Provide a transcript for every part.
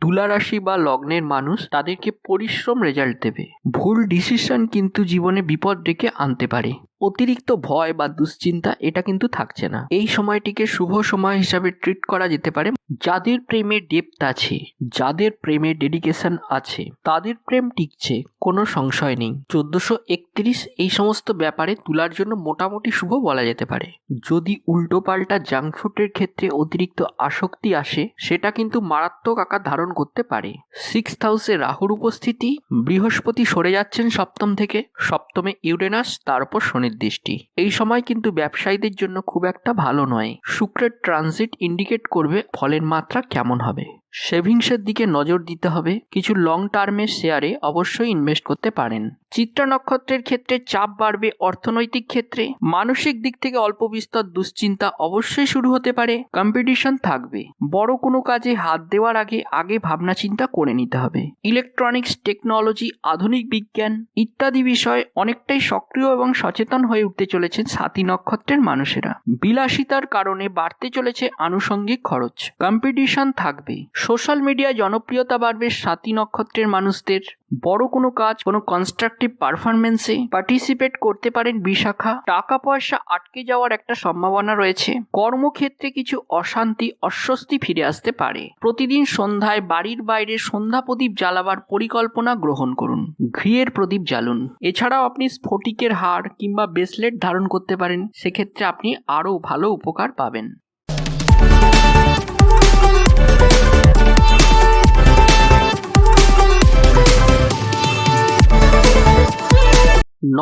তুলা রাশি বা লগ্নের মানুষ তাদেরকে পরিশ্রম রেজাল্ট দেবে। ভুল ডিসিশন কিন্তু জীবনে বিপদ ডেকে আনতে পারে। অতিরিক্ত ভয় বা দুশ্চিন্তা এটা কিন্তু থাকছে না। এই সময়টিকে শুভ সময় হিসাবে ট্রিট করা যেতে পারে। যাদের প্রেমে ডেপথ আছে, যাদের প্রেমে ডেডিকেশন আছে, তাদের প্রেম টিকছে, কোনো সংশয় নেই। 1431 এই সমস্ত ব্যাপারে তুলার জন্য মোটামুটি শুভ বলা যেতে পারে। যদি উল্টোপাল্টা জাঙ্ক ফুডের ক্ষেত্রে অতিরিক্ত আসক্তি আসে, সেটা কিন্তু মারাত্মক আকার ধারণ করতে পারে। 6th হাউসে রাহুর উপস্থিতি, বৃহস্পতি সরে যাচ্ছেন সপ্তম থেকে, সপ্তমে ইউরেনাস, তার উপর শনির দৃষ্টি। এই সময় কিন্তু ব্যবসায়ীদের জন্য খুব একটা ভালো নয়। শুক্রের ট্রানজিট ইন্ডিকেট করবে ফলের মাত্রা কেমন হবে। সেভিংসের দিকে নজর দিতে হবে। কিছু লং টার্মের শেয়ারে অবশ্যই ইনভেস্ট করতে পারেন। চিত্রা নক্ষত্রের ক্ষেত্রে চাপ বাড়বে। অর্থনৈতিক ক্ষেত্রে মানসিক দিক থেকে অল্প বিস্তর দুশ্চিন্তা অবশ্যই শুরু হতে পারে। কম্পিটিশন থাকবে। বড় কোনো কাজে হাত দেওয়ার আগে ভাবনা চিন্তা করে নিতে হবে। ইলেকট্রনিক্স, টেকনোলজি, আধুনিক বিজ্ঞান ইত্যাদি বিষয়ে অনেকটাই সক্রিয় এবং সচেতন হয়ে উঠতে চলেছেন সাথী নক্ষত্রের মানুষেরা। বিলাসিতার কারণে বাড়তে চলেছে আনুষঙ্গিক খরচ। কম্পিটিশন থাকবে। সোশ্যাল মিডিয়ায় জনপ্রিয়তা বাড়বে সাথী নক্ষত্রের মানুষদের। বড় কোনো কাজ, কোনো কনস্ট্রাকটিভ পারফরমেন্সে পার্টিসিপেট করতে পারেন বিশাখা। টাকা পয়সা আটকে যাওয়ার একটা সম্ভাবনা রয়েছে। কর্মক্ষেত্রে কিছু অশান্তি, অস্বস্তি ফিরে আসতে পারে। প্রতিদিন সন্ধ্যায় বাড়ির বাইরে সন্ধ্যা প্রদীপ জ্বালাবার পরিকল্পনা গ্রহণ করুন। ঘিয়ের প্রদীপ জ্বালুন। এছাড়াও আপনি স্ফটিকের হার কিংবা ব্রেসলেট ধারণ করতে পারেন। সেক্ষেত্রে আপনি আরও ভালো উপকার পাবেন।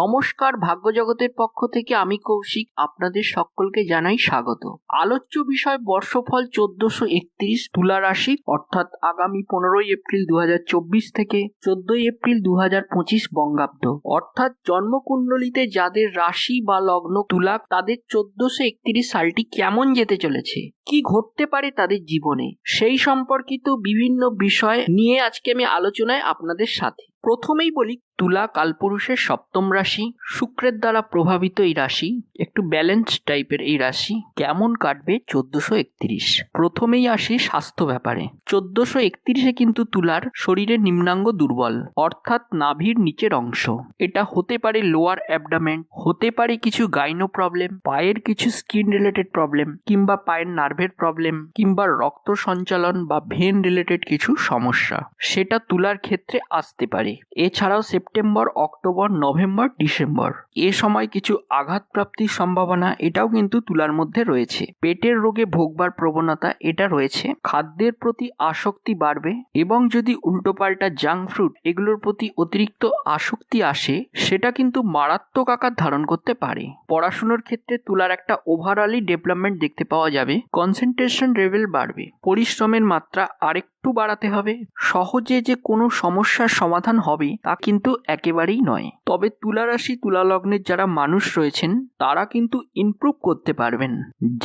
নমস্কার, ভাগ্যজগতের পক্ষ থেকে আমি কৌশিক আপনাদের সকলকে জানাই স্বাগত। আলোচ্য বিষয় বর্ষফল 1431 তুলা রাশি, অর্থাৎ আগামী 15ই এপ্রিল 2024 থেকে 14ই এপ্রিল 2025 বঙ্গাব্দ। অর্থাৎ জন্মকুণ্ডলিতে যাদের রাশি বা লগ্ন তুলা, তাদের 1431 সালটি কেমন যেতে চলেছে, কি ঘটতে পারে তাদের জীবনে, সেই সম্পর্কিত বিভিন্ন বিষয় নিয়ে আজকে আমি আলোচনায় আপনাদের সাথে। প্রথমেই বলি, তুলা কালপুরুষের সপ্তম রাশি, শুক্রের দ্বারা প্রভাবিত এই রাশি, একটু ব্যালেন্স টাইপের এই রাশি। কেমন কাটবে 1431? প্রথমেই আসি স্বাস্থ্য ব্যাপারে। 1431-এ কিন্তু তুলার শরীরের নিম্নাঙ্গ দুর্বল, অর্থাৎ নাভির নিচের অংশ। এটা হতে পারে লোয়ার অ্যাবডামেন, হতে পারে কিছু গাইনো প্রবলেম, পায়ের কিছু স্কিন রিলেটেড প্রবলেম, কিংবা পায়ের নার্ভের প্রবলেম, কিংবা রক্ত সঞ্চালন বা ভেন রিলেটেড কিছু সমস্যা, সেটা তুলার ক্ষেত্রে আসতে পারে। এছাড়াও সেপ্টেম্বর, অক্টোবর, নভেম্বর, ডিসেম্বর এ সময় কিছু আঘাতপ্রাপ্তির সম্ভাবনা এটাও কিন্তু তুলার মধ্যে রয়েছে। পেটের রোগে ভোগবার প্রবণতা এটা রয়েছে। খাদ্যের প্রতি আসক্তি বাড়বে, এবং যদি উল্টোপাল্টা জাঙ্ক ফুড এগুলোর প্রতি অতিরিক্ত আসক্তি আসে, সেটা কিন্তু মারাত্মক আকার ধারণ করতে পারে। পড়াশোনার ক্ষেত্রে তুলার একটা ওভারঅলই ডেভেলপমেন্ট দেখতে পাওয়া যাবে। কনসেন্ট্রেশন লেভেল বাড়বে। পরিশ্রমের মাত্রা আরেকটু বাড়াতে হবে। সহজে যে কোনো সমস্যার সমাধান হবে তা কিন্তু একেবারেই নয়। তবে তুলা রাশি, তুলা লগ্নের যারা মানুষ রয়েছেন তারা কিন্তু ইমপ্রুভ করতে পারবেন।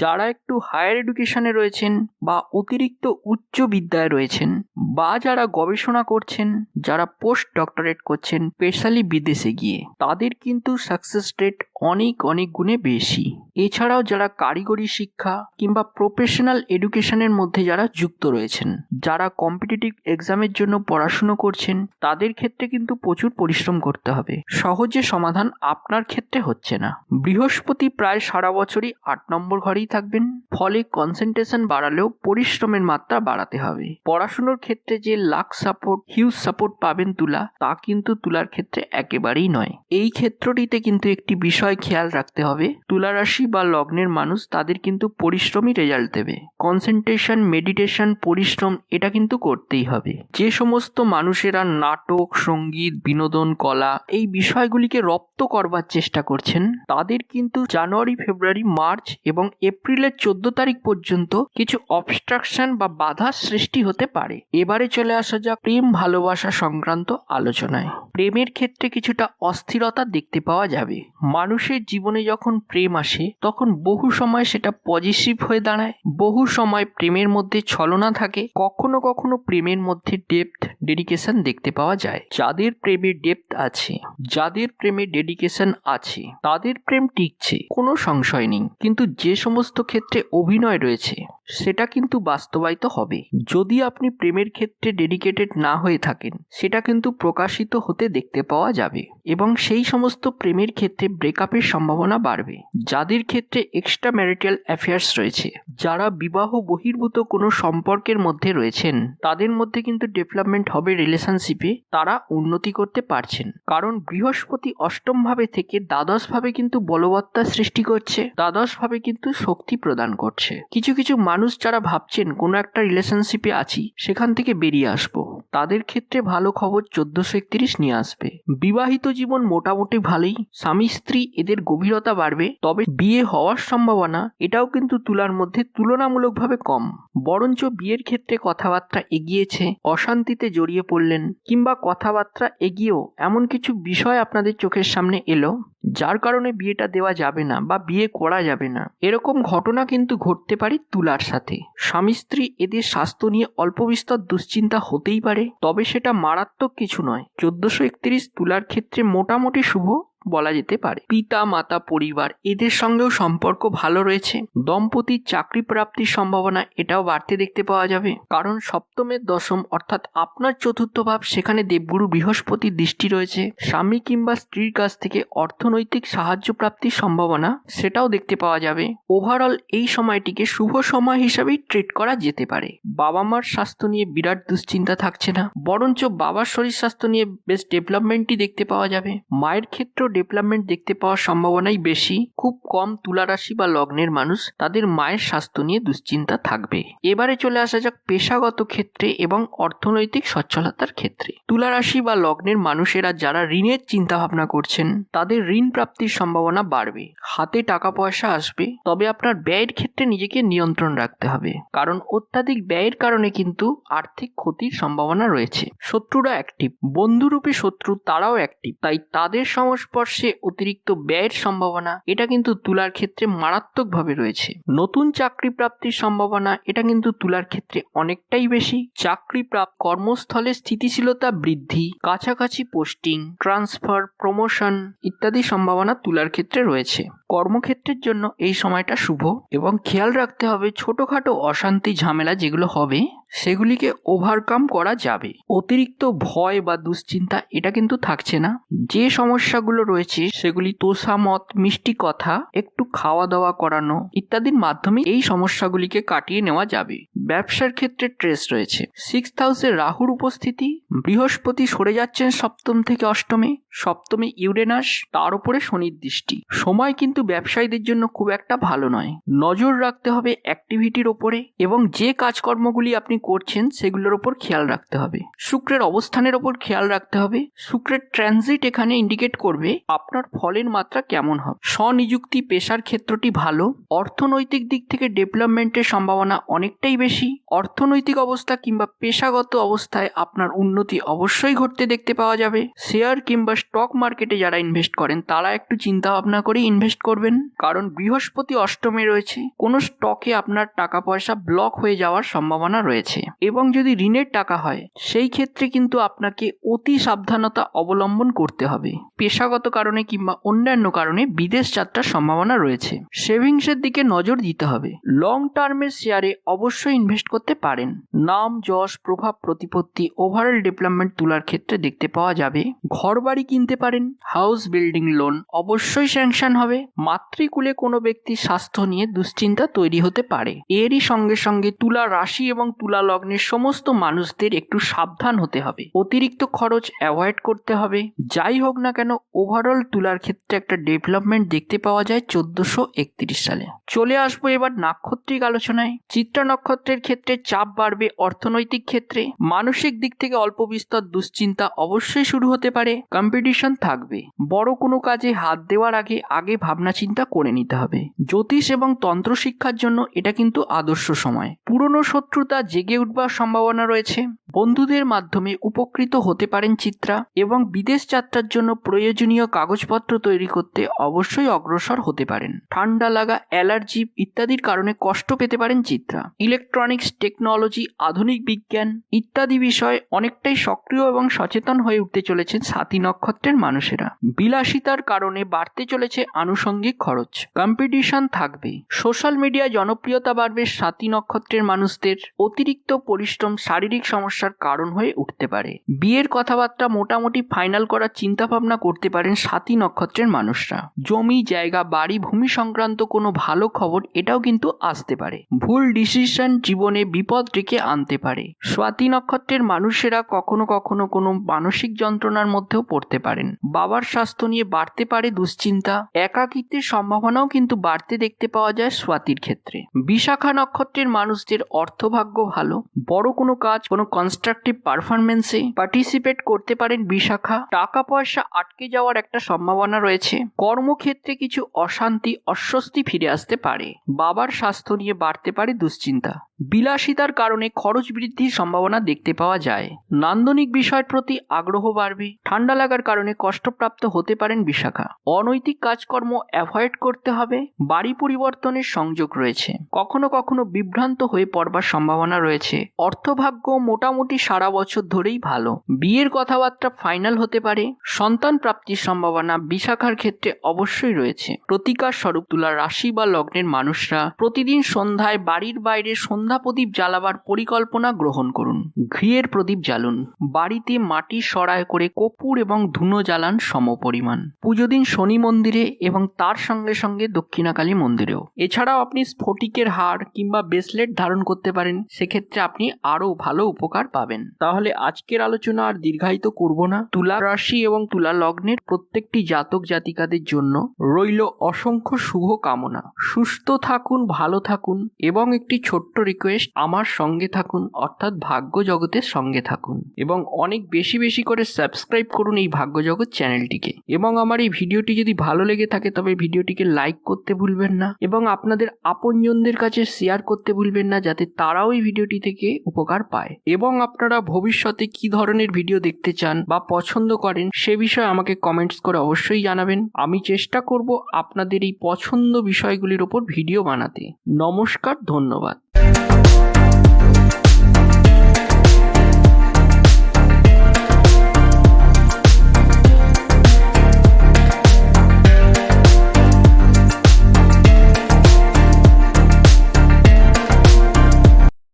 যারা একটু হায়ার এডুকেশনে রয়েছেন বা অতিরিক্ত উচ্চ বিদ্যায় রয়েছেন, বা যারা গবেষণা করছেন, যারা পোস্ট ডক্টরেট করছেন স্পেশালি বিদেশে গিয়ে, তাদের কিন্তু সাকসেস রেট অনেক গুণে বেশি। এছাড়াও যারা কারিগরি শিক্ষা কিংবা প্রফেশনাল এডুকেশনের মধ্যে যারা যুক্ত রয়েছেন, যারা কম্পিটিটিভ এক্সামের জন্য পড়াশুনো করছেন, তাদের ক্ষেত্রে কিন্তু প্রচুর পরিশ্রম করতে হবে। সহজে সমাধান আপনার ক্ষেত্রে হচ্ছে না। বৃহস্পতি প্রায় সারা বছরই 8 নম্বর ঘরেই থাকবেন, ফলে কনসেন্ট্রেশন বাড়ালেও পরিশ্রমের মাত্রা বাড়াতে হবে। পড়াশুনোর ক্ষেত্রে যে লাক সাপোর্ট, হিউজ সাপোর্ট পাবেন তুলা, তা কিন্তু তুলার ক্ষেত্রে একেবারেই নয়। এই ক্ষেত্রটিতে কিন্তু একটি বিষয় খেয়াল রাখতে হবে, তুলা রাশি বা লগ্নের মানুষ তাদের কিন্তু পরিশ্রমই রেজাল্ট দেবে। কনসেন্ট্রেশন, মেডিটেশন, পরিশ্রম এটা কিন্তু করতেই হবে। যে সমস্ত মানুষেরা নাটক, সঙ্গীত, বিনোদন, কলা এই বিষয়গুলিকে রপ্ত করবার চেষ্টা করছেন, তাদের কিন্তু জানুয়ারি, ফেব্রুয়ারি, মার্চ এবং এপ্রিলের 14 তারিখ পর্যন্ত কিছু অবস্ট্রাকশন বা বাধা সৃষ্টি হতে পারে। এবারে চলে আসা যাক প্রেম ভালোবাসা সংক্রান্ত আলোচনায়। প্রেমের ক্ষেত্রে কিছুটা অস্থিরতা দেখতে পাওয়া যাবে। মানুষের জীবনে যখন প্রেম আসে, তখন বহু সময় সেটা পজিটিভ হয়ে দাঁড়ায়, বহু সময় প্রেমের মধ্যে ছলনা থাকে, কখনো কখনো প্রেমের মধ্যে ডেপথ, ডেডিকেশন দেখতে পাওয়া যায়। যাদের প্রেমে ডেপথ আছে, যাদের প্রেমে ডেডিকেশন আছে, তাদের প্রেম টিকছে, কোনো সংশয় নেই। কিন্তু যে সমস্ত ক্ষেত্রে অভিনয় রয়েছে সেটা কিন্তু বাস্তবায়িত হবে। যদি আপনি প্রেমের ক্ষেত্রে ডেডিকেটেড না হয়ে থাকেন, সেটা কিন্তু প্রকাশিত হতে দেখতে পাওয়া যাবে এবং সেই সমস্ত প্রেমের ক্ষেত্রে ব্রেকআপের সম্ভাবনা বাড়বে। যাদের ক্ষেত্রে এক্সট্রা ম্যারিটাল অ্যাফেয়ার্স রয়েছে, যারা বিবাহ বহির্ভূত কোনো সম্পর্কের মধ্যে রয়েছেন, তাদের মধ্যে কিন্তু ডেভেলপমেন্ট হবে রিলেশনশিপে, তারা উন্নতি করতে পারছেন। কারণ বৃহস্পতি অষ্টম ভাবে থেকে দ্বাদশ ভাবে কিন্তু বলবত্তা সৃষ্টি করছে, দ্বাদশ ভাবে কিন্তু শক্তি প্রদান করছে। কিছু কিছু মানুষ যারা ভাবছেন কোনো একটা রিলেশনশিপে আছি, সেখান থেকে বেরিয়ে আসবো, তাদের ক্ষেত্রে ভালো খবর 1431 নিয়ে আসবে। বিবাহিত জীবন মোটামুটি ভালোই, স্বামী স্ত্রী এদের গভীরতা বাড়বে, তবে বিয়ে হওয়ার সম্ভাবনা এটাও কিন্তু তুলার মধ্যে তুলনামূলকভাবে কম। বরঞ্চ বিয়ের ক্ষেত্রে কথাবার্তা এগিয়েছে, অশান্তিতে জড়িয়ে পড়লেন, কিংবা কথাবার্তা এগিয়েও এমন কিছু বিষয় আপনাদের চোখের সামনে এলো যার কারণে বিয়েটা দেওয়া যাবে না বা বিয়ে করা যাবে না, এরকম ঘটনা কিন্তু ঘটতে পারে তুলার সাথে। স্বামী স্ত্রী এদের স্বাস্থ্য নিয়ে অল্প বিস্তর দুশ্চিন্তা হতেই পারে, তবে সেটা মারাত্মক কিছু নয়। 1431 তুলার ক্ষেত্রে মোটামুটি শুভ বলা যেতে পারে। পিতা মাতা পরিবার এদের সঙ্গেও সম্পর্ক ভালো রয়েছে। দম্পতির চাকরি প্রাপ্তির সম্ভাবনা এটাও বাড়তে দেখতে পাওয়া যাবে, কারণ সপ্তমের দশম অর্থাৎ আপনার চতুর্থ ভাব, সেখানে দেবগুরু বৃহস্পতির দৃষ্টি রয়েছে। স্বামী কিংবা স্ত্রীর কাছ থেকে অর্থনৈতিক সাহায্য প্রাপ্তির সম্ভাবনা সেটাও দেখতে পাওয়া যাবে। ওভারঅল এই সময়টিকে শুভ সময় হিসাবেই ট্রিট করা যেতে পারে। বাবা মার স্বাস্থ্য নিয়ে বিরাট দুশ্চিন্তা থাকছে না, বরঞ্চ বাবার শরীর স্বাস্থ্য নিয়ে বেশ ডেভেলপমেন্টই দেখতে পাওয়া যাবে। মায়ের ক্ষেত্রে ডেভেলপমেন্ট দেখতে পাওয়ার সম্ভাবনাই বেশি। খুব কম তুলা রাশি বা লগ্নের মানুষ তাদের মায়ের স্বাস্থ্য নিয়ে দুশ্চিন্তা থাকবে। এবারে চলে আসা যাক পেশাগত ক্ষেত্রে এবং অর্থনৈতিক সচ্ছলতার ক্ষেত্রে। তুলা রাশি বা লগ্নের মানুষেরা যারা ঋণের চিন্তা ভাবনা করছেন, তাদের ঋণ প্রাপ্তির সম্ভাবনা বাড়বে। হাতে টাকা পয়সা আসবে, তবে আপনার ব্যয়ের ক্ষেত্রে নিজেকে নিয়ন্ত্রণ রাখতে হবে, কারণ অত্যাধিক ব্যয়ের কারণে কিন্তু আর্থিক ক্ষতির সম্ভাবনা রয়েছে। শত্রুরা অ্যাক্টিভ, বন্ধুরূপী শত্রু তারাও অ্যাক্টিভ, তাই তাদের সংস্পর্শে অতিরিক্ত ব্যয়ের সম্ভাবনা এটা কিন্তু তুলার ক্ষেত্রে মারাত্মকভাবে রয়েছে। নতুন চাকরি প্রাপ্তির সম্ভাবনা এটা কিন্তু তুলার ক্ষেত্রে অনেকটাই বেশি। চাকরি প্রাপ্ত, কর্মস্থলে স্থিতিশীলতা বৃদ্ধি, কাছাকাছি পোস্টিং, ট্রান্সফার, প্রমোশন ইত্যাদি সম্ভাবনা তুলার ক্ষেত্রে রয়েছে। কর্মক্ষেত্রের জন্য এই সময়টা শুভ এবং খেয়াল রাখতে হবে ছোটখাটো অশান্তি ঝামেলা যেগুলো হবে সেগুলিকে ওভারকাম করা যাবে। অতিরিক্ত ভয় বা দুশ্চিন্তা এটা কিন্তু থাকছে না। যে সমস্যাগুলো রয়েছে সেগুলি তোষামত, মিষ্টি কথা, একটু খাওয়া দাওয়া করানো ইত্যাদির মাধ্যমে এই সমস্যাগুলিকে কাটিয়ে নেওয়া যাবে। ব্যবসার ক্ষেত্রে ট্রেস রয়েছে। 6th হাউসে রাহুর উপস্থিতি, বৃহস্পতি সরে যাচ্ছেন সপ্তম থেকে অষ্টমে, সপ্তমে ইউরেনাস, তার উপরে শনির দৃষ্টি। সময় কিন্তু ব্যবসায়ীদের জন্য খুব একটা ভালো নয়। নজর রাখতে হবে অ্যাক্টিভিটির ওপরে এবং যে কাজকর্মগুলি আপনি করছেন সেগুলোর ওপর খেয়াল রাখতে হবে। শুক্রের অবস্থানের ওপর খেয়াল রাখতে হবে। শুক্রের ট্রানজিট এখানে ইন্ডিকেট করবে আপনার ফলের মাত্রা কেমন হবে। স্বনিযুক্তি পেশার ক্ষেত্রটি ভালো। অর্থনৈতিক দিক থেকে ডেভেলপমেন্টের সম্ভাবনা অনেকটাই বেশি। অর্থনৈতিক অবস্থা কিংবা পেশাগত অবস্থায় আপনার উন্নতি অবশ্যই ঘটতে দেখতে পাওয়া যাবে। শেয়ার কিংবা স্টক মার্কেটে যারা ইনভেস্ট করেন তারা একটু চিন্তা ভাবনা করে ইনভেস্ট করবেন, কারণ বৃহস্পতি অষ্টমে রয়েছে। কোনো স্টকে আপনার টাকা পয়সা ব্লক হয়ে যাওয়ার সম্ভাবনা রয়েছে এবং যদি ঋণের টাকা হয় সেই ক্ষেত্রে কিন্তু আপনাকে অতি সাবধানতা অবলম্বন করতে হবে। পেশাগত কারণে কিংবা অন্যান্য কারণে বিদেশ যাত্রার সম্ভাবনা রয়েছে। সেভিংসের দিকে নজর দিতে হবে। লং টার্মের শেয়ারে অবশ্যই ইনভেস্ট করতে পারেন। নাম, যশ, প্রভাব, প্রতিপত্তি, ওভারঅল ডেভেলপমেন্ট তুলার ক্ষেত্রে দেখতে পাওয়া যাবে। ঘর বাড়ি কিনতে পারেন। হাউস বিল্ডিং লোন অবশ্যই স্যাংশন হবে। মাতৃকুলে কোনো ব্যক্তির স্বাস্থ্য নিয়ে দুশ্চিন্তা তৈরি হতে পারে। এরই সঙ্গে সঙ্গে তুলা রাশি এবং তুলা লগ্নের সমস্ত মানুষদের একটু সাবধান হতে হবে। অতিরিক্ত খরচ অ্যাভয়েড করতে হবে। যাই হোক না কেন ওভারঅল তুলার ক্ষেত্রে একটা ডেভেলপমেন্ট দেখতে পাওয়া যায় 1431 সালে। চলে আসবো এবার নাক্ষত্রিক আলোচনায়। চিত্রা নক্ষত্রের ক্ষেত্রে চাপ বাড়বে। অর্থনৈতিক ক্ষেত্রে মানসিক দিক থেকে অল্প বিস্তর দুশ্চিন্তা অবশ্যই শুরু হতে পারে। কম্পিটিশন থাকবে। বড় কোনো কাজে হাত দেওয়ার আগে ভাবনা চিন্তা করে নিতে হবে। জ্যোতিষ এবং তন্ত্র শিক্ষার জন্য এটা কিন্তু আদর্শ সময়। পুরনো শত্রুতা জেগে উঠবার সম্ভাবনা রয়েছে। বন্ধুদের মাধ্যমে উপকৃত হতে পারেন চিত্রা এবং বিদেশ যাত্রার জন্য প্রয়োজনীয় কাগজপত্র তৈরি করতে অবশ্যই অগ্রসর হতে পারেন। ঠান্ডা লাগা, অ্যালার্জি ইত্যাদির কারণে কষ্ট পেতে পারেন চিত্রা। ইলেকট্রনিক্স, টেকনোলজি, আধুনিক বিজ্ঞান ইত্যাদি বিষয়ে অনেকটাই সক্রিয় এবং সচেতন হয়ে উঠতে চলেছেন স্বাতী নক্ষত্রের মানুষেরা। বিলাসিতার কারণে বাড়তে চলেছে আনুষঙ্গিক খরচ, কম্পিটিশন থাকবে, সোশ্যাল মিডিয়ায় জনপ্রিয়তা বাড়বে। স্বাতী নক্ষত্রের মানুষদের অতিরিক্ত পরিশ্রম শারীরিক সমস্যার কারণ হয়ে উঠতে পারে। বিয়ের কথাবার্তা মোটামুটি ফাইনাল করার চিন্তা ভাবনা করতে পারেন স্বাতী নক্ষত্রের মানুষরা। জমি জায়গা বাড়ি ভূমি সংক্রান্ত কোনো ভালো খবর এটাও কিন্তু আসতে পারে। ভুল ডিসিশন জীবনে বিপদ ডেকে আনতে পারে। স্বাতী নক্ষত্রের মানুষেরা কখনো কখনো কোনো মানসিক যন্ত্রণার মধ্যেও পড়তে পারেন। বাবার স্বাস্থ্য নিয়ে বাড়তে পারে দুশ্চিন্তা। একাকিত্বের সম্ভাবনাও কিন্তু বাড়তে দেখতে পাওয়া যায় স্বাতীর ক্ষেত্রে। বিশাখা নক্ষত্রের মানুষদের অর্থভাগ্য ভালো। বড় কোনো কাজ, কোনো কনস্ট্রাকটিভ পারফরমেন্সে পার্টিসিপেট করতে পারেন বিশাখা। টাকা পয়সা আটকে যাওয়ার একটা সম্ভাবনা রয়েছে। কর্মক্ষেত্রে কিছু অশান্তি, অস্বস্তি ফিরে আসতে পারে। বাবার স্বাস্থ্য নিয়ে বাড়তে পারে দুশ্চিন্তা। বিলাসিতার কারণে খরচ বৃদ্ধির সম্ভাবনা দেখতে পাওয়া যায়। নান্দনিক বিষয়ের প্রতি আগ্রহ বাড়বে। ঠান্ডা লাগার কারণে কষ্টপ্রাপ্ত হতে পারেন বিশাখা। অনৈতিক কাজকর্ম অ্যাভয়েড করতে হবে। বাড়ি পরিবর্তনের সংযোগ রয়েছে। কখনো কখনো বিভ্রান্ত হয়ে পড়বার সম্ভাবনা রয়েছে। অর্থভাগ্য মোটামুটি সারা বছর ধরেই ভালো। বিয়ের কথাবার্তা ফাইনাল হতে পারে। সন্তান প্রাপ্তির সম্ভাবনা বিশাখার ক্ষেত্রে অবশ্যই রয়েছে। প্রতিকার স্বরূপ তুলা রাশি বা লগ্নের মানুষরা প্রতিদিন সন্ধ্যায় বাড়ির বাইরে সন্ধ্যা প্রদীপ জ্বালাবার পরিকল্পনা গ্রহণ করুন। ঘিয়ের প্রদীপ জ্বালুন। বাড়িতে মাটির সরায় করে কর্পূর এবং ধুনো জ্বালান সমপরিমাণ। পুজো দিন শনি মন্দিরে এবং তার সঙ্গে সঙ্গে দক্ষিণাকালী মন্দিরেও। এছাড়াও আপনি স্ফটিকের হার কিংবা ব্রেসলেট ধারণ করতে পারেন। সেক্ষেত্রে আপনি আরো ভালো উপকার পাবেন। তাহলে আজকের আলোচনা আর দীর্ঘায়িত করব না। তুলা রাশি এবং তুলা লগ্নের প্রত্যেকটি জাতক জাতিকাদের জন্য রইল অসংখ্য শুভ কামনা। সুস্থ থাকুন, ভালো থাকুন এবং একটি ছোট্ট রিকোয়েস্ট, আমার সঙ্গে থাকুন, অর্থাৎ ভাগ্য জগতের সঙ্গে থাকুন এবং অনেক বেশি বেশি করে সাবস্ক্রাইব করুন এই ভাগ্য জগৎ চ্যানেলটিকে। এবং আমার এই ভিডিওটি যদি ভালো লেগে থাকে তবে ভিডিওটিকে লাইক করতে ভুলবেন না এবং আপনাদের আপনজনদের কাছে শেয়ার করতে ভুলবেন না, যাতে তারাও এই ভিডিওটি থেকে উপকার পায়। এবং আপনারা ভবিষ্যতে কি ধরনের ভিডিও দেখতে চান বা পছন্দ করেন সে বিষয়ে আমাকে কমেন্টস করে অবশ্যই জানাবেন। আমি চেষ্টা করব আপনাদের এই পছন্দ বিষয়গুলির ওপর ভিডিও বানাতে। নমস্কার, ধন্যবাদ।